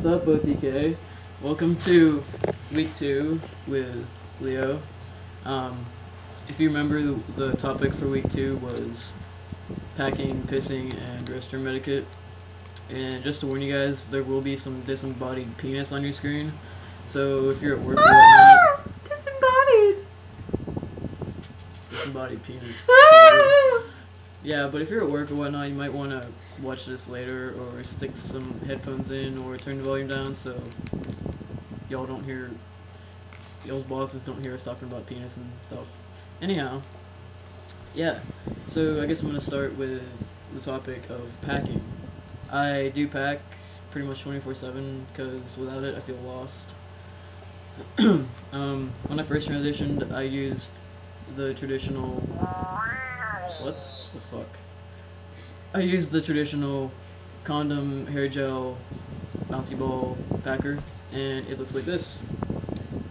What's up, OTK? Welcome to week 2 with Leo. If you remember, the topic for week 2 was packing, pissing, and restroom etiquette. And just to warn you guys, there will be some disembodied penis on your screen. So if you're at work or whatnot, Disembodied! disembodied penis. Yeah, but if you're at work or whatnot, you might want to watch this later, or stick some headphones in, or turn the volume down so y'all's bosses don't hear us talking about penis and stuff. Anyhow, yeah, so I guess I'm going to start with the topic of packing. I do pack pretty much 24/7 because without it I feel lost. When I first transitioned, I used the traditional... What the fuck? I used the traditional condom, hair gel, bouncy ball packer, and it looks like this.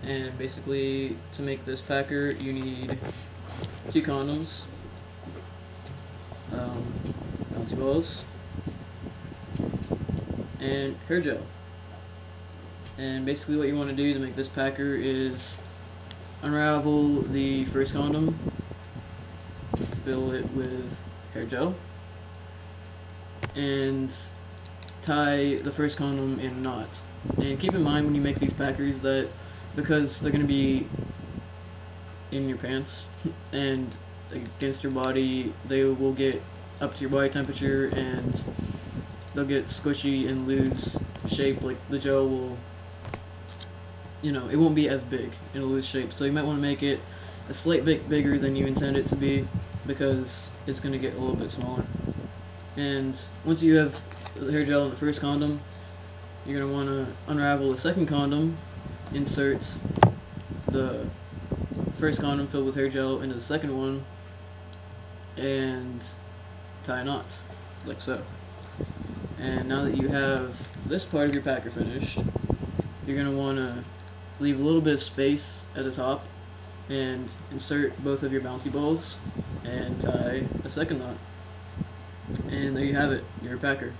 And basically, to make this packer, you need 2 condoms, bouncy balls, and hair gel. And basically what you want to do to make this packer is unravel the first condom, fill it with hair gel, and tie the first condom in a knot. And keep in mind when you make these packers that because they're going to be in your pants and against your body, they will get up to your body temperature and they'll get squishy and lose shape. Like the gel will, it won't be as big, it'll lose shape. So you might want to make it a slight bit bigger than you intend it to be, because it's going to get a little bit smaller. And once you have the hair gel in the first condom, you're going to want to unravel the second condom, insert the first condom filled with hair gel into the second one, and tie a knot, like so. And now that you have this part of your packer finished, you're going to want to leave a little bit of space at the top and insert both of your bouncy balls and tie a second knot. And there you have it, your packer.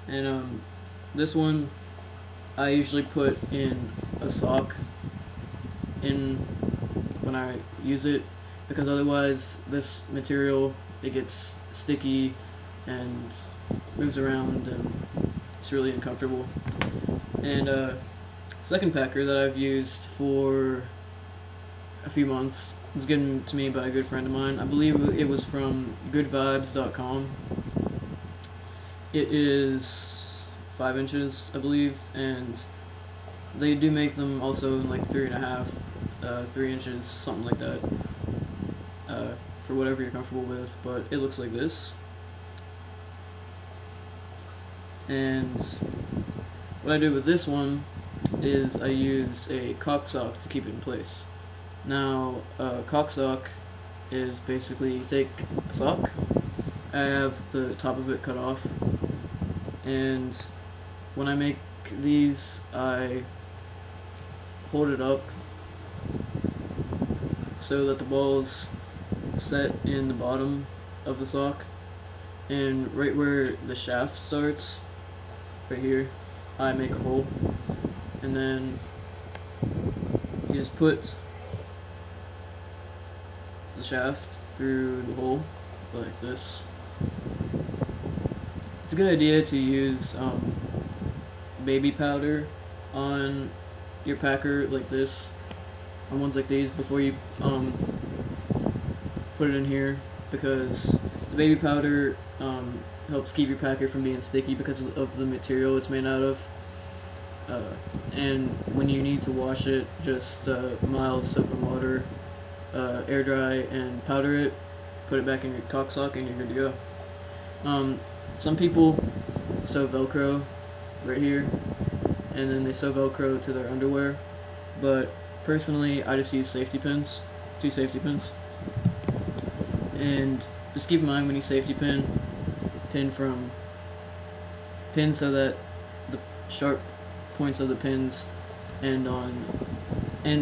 And this one I usually put in a sock in when I use it, because otherwise this material, it gets sticky and moves around and it's really uncomfortable. And second packer that I've used for a few months was given to me by a good friend of mine. I believe it was from goodvibes.com. It is 5 inches, I believe, and they do make them also in like 3.5, 3 inches, something like that, for whatever you're comfortable with. But it looks like this. And what I do with this one is I use a cock sock to keep it in place. Now, a cock sock is basically you take a sock, I have the top of it cut off, and when I make these, I hold it up so that the balls set in the bottom of the sock, and right where the shaft starts, right here, I make a hole, and then you just put the shaft through the hole like this. It's a good idea to use baby powder on your packer like this, on ones like these, before you put it in here, because the baby powder helps keep your packer from being sticky because of the material it's made out of. And when you need to wash it, just mild soap and water, air dry and powder it, put it back in your cock sock, and you're good to go. Some people sew Velcro right here, and then they sew Velcro to their underwear, but personally I just use safety pins, 2 safety pins. And just keep in mind when you safety pin so that the sharp points of the pins end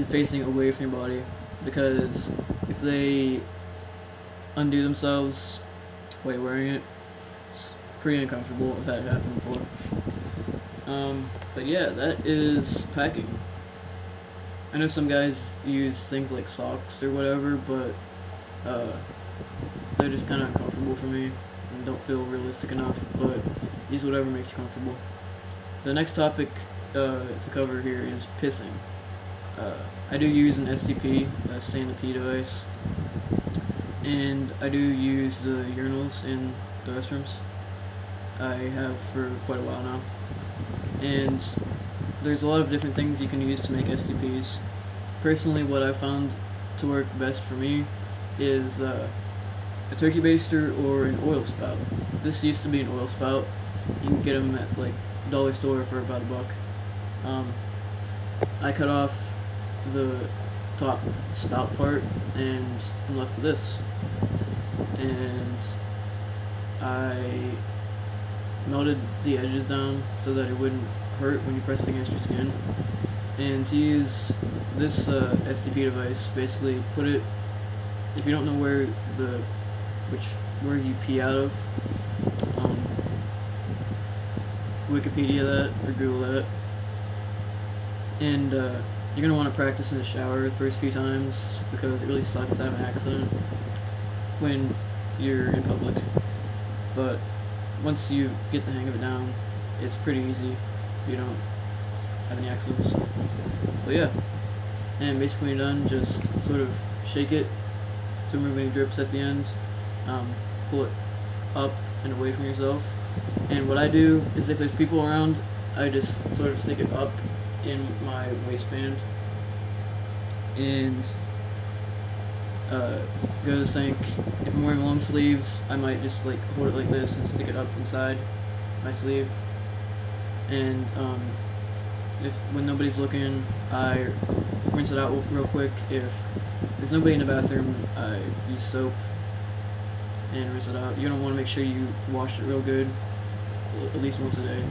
facing away from your body, because if they undo themselves while you're wearing it, it's pretty uncomfortable if that had happened before. But yeah, that is packing. I know some guys use things like socks or whatever, but they're just kind of uncomfortable for me and don't feel realistic enough, but use whatever makes you comfortable. The next topic to cover here is pissing. I do use an STP, a stand to pee device, and I do use the urinals in the restrooms. I have for quite a while now. And there's a lot of different things you can use to make STPs. Personally, what I found to work best for me is a turkey baster or an oil spout. This used to be an oil spout. You can get them at like dollar store for about $1. I cut off the top spout part and I'm left with this. And I melted the edges down so that it wouldn't hurt when you press it against your skin. And to use this STP device, basically put it, if you don't know where you pee out of, Wikipedia that or Google that. And you're going to want to practice in the shower the first few times because it really sucks to have an accident when you're in public. But once you get the hang of it down, it's pretty easy. You don't have any accidents. But yeah, and basically when you're done, just sort of shake it to remove any drips at the end. Pull it up and away from yourself. And what I do is if there's people around, I just sort of stick it up in my waistband and go to the sink. If I'm wearing long sleeves, I might just like hold it like this and stick it up inside my sleeve. And when nobody's looking, I rinse it out real quick. If there's nobody in the bathroom, I use soap and rinse it out. You're gonna want to make sure you wash it real good, at least once a day.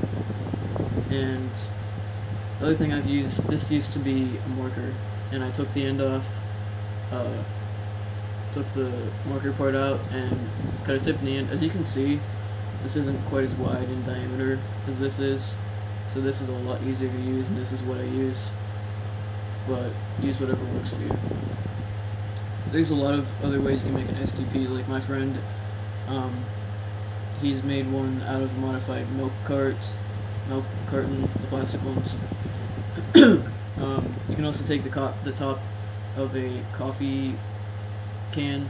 And the other thing I've used, this used to be a marker, and I took the end off, took the marker part out and cut a tip in the end. As you can see, this isn't quite as wide in diameter as this is, so this is a lot easier to use, and this is what I use, but use whatever works for you. There's a lot of other ways you can make an STP, like my friend, he's made one out of a modified milk carton, the plastic ones. You can also take the top of a coffee can,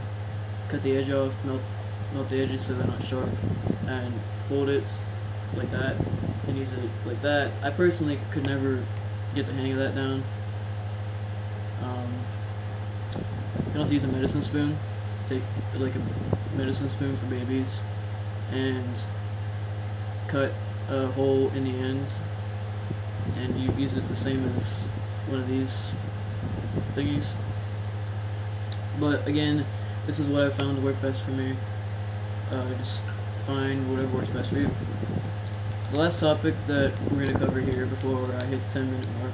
cut the edge off, melt the edges so they're not sharp, and fold it like that and use it like that. I personally could never get the hang of that down. You can also use a medicine spoon. Take like a medicine spoon for babies and cut a hole in the end, and you use it the same as one of these thingies. But again, this is what I found to work best for me. Just find whatever works best for you. The last topic that we're going to cover here before I hit the 10-minute mark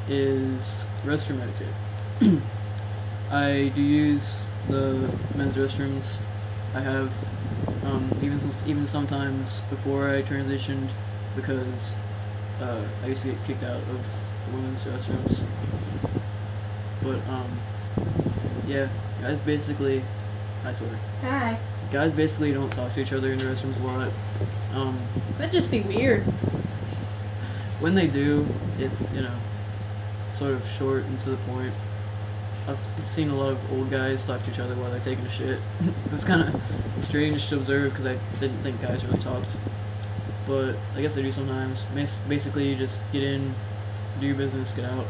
is restroom etiquette. I do use the men's restrooms. I have even sometimes before I transitioned, because I used to get kicked out of women's restrooms. But yeah, guys basically, hi Tori. Hi. Guys basically don't talk to each other in the restrooms a lot. That'd just be weird. When they do, it's, sort of short and to the point. I've seen a lot of old guys talk to each other while they're taking a shit. It was kind of strange to observe because I didn't think guys really talked. But I guess they do sometimes. Basically, you just get in, do your business, get out.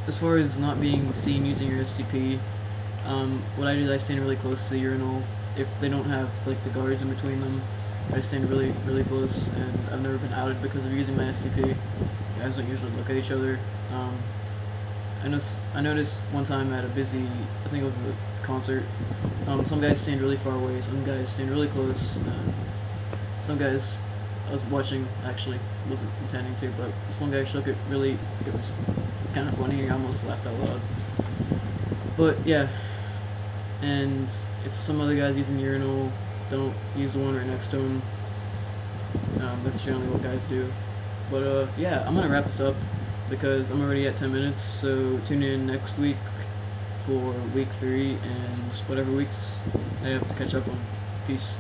As far as not being seen using your STP, what I do is I stand really close to the urinal. If they don't have like the guards in between them, I stand really, really close, and I've never been outed because of using my STP. Guys don't usually look at each other. I noticed one time at a busy, I think it was a concert, some guys stand really far away, some guys stand really close, some guys I was watching, actually wasn't intending to, but this one guy shook it really, it was kind of funny, I almost laughed out loud. But yeah, And if some other guy's using the urinal, don't use the one right next to him. That's generally what guys do. But yeah, I'm gonna wrap this up because I'm already at 10 minutes. So tune in next week for week 3 and whatever weeks I have to catch up on. Peace.